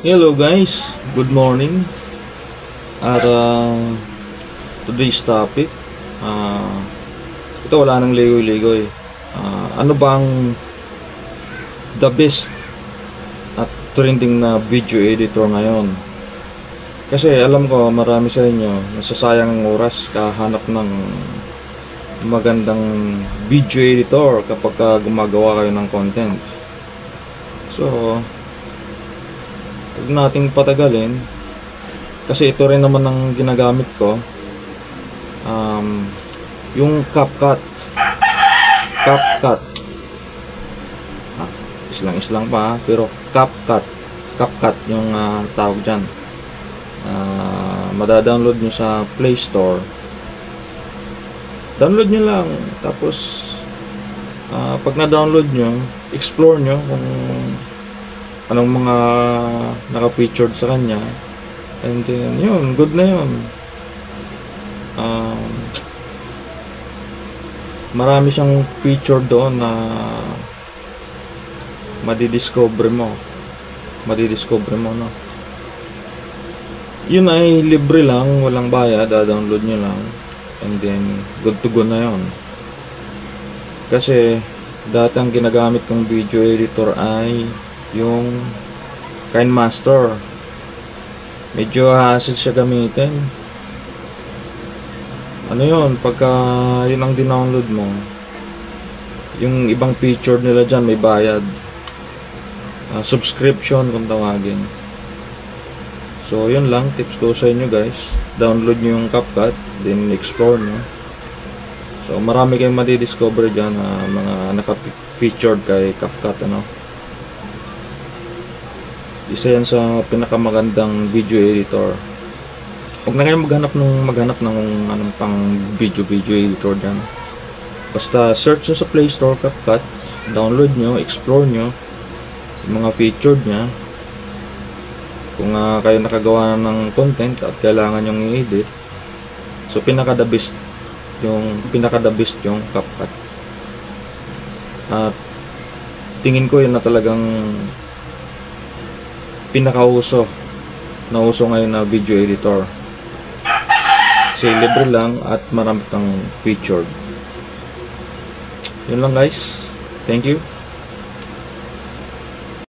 Hello guys, good morning. At today's topic, ito wala nang ligoy-ligoy. Ano bang the best at trending na video editor ngayon? Kasi alam ko marami sa inyo nasasayang ang oras kahanap ng magandang video editor kapag gumagawa kayo ng content. So huwag nating patagalin kasi ito rin naman ang ginagamit ko, yung CapCut islang pa pero CapCut yung tawag dyan. Madadownload nyo sa Play Store, download nyo lang, tapos pag na-download nyo, explore nyo kung anong mga naka-featured sa kanya, and then yun, good na yun. Marami siyang feature doon na madidiscover mo no. Yun ay libre lang, walang bayad, download nyo lang, and then good to go na yun. Kasi dati ang ginagamit kong video editor ay yung KineMaster. Medyo hassle siya gamitin. Ano yun, pagka yun ang dinownload mo, yung ibang feature nila dyan may bayad, subscription kung tawagin. So yun lang, tips ko sa inyo guys, download nyo yung CapCut, then explore nyo. So marami kayong madidiscover dyan na mga naka-featured kay CapCut, ano. Isa yan sa pinakamagandang video editor. Huwag na kayong maghanap ng anong pang video editor dyan. Basta search nyo sa Play Store CapCut, download nyo, explore nyo yung mga featured nya. Kung kayo nakagawa ng content at kailangan nyong i-edit, so pinaka the best yung CapCut. At tingin ko yun na talagang pinakauso ngayon na video editor. Kasi libre lang at marami pang featured. Yun lang guys. Thank you.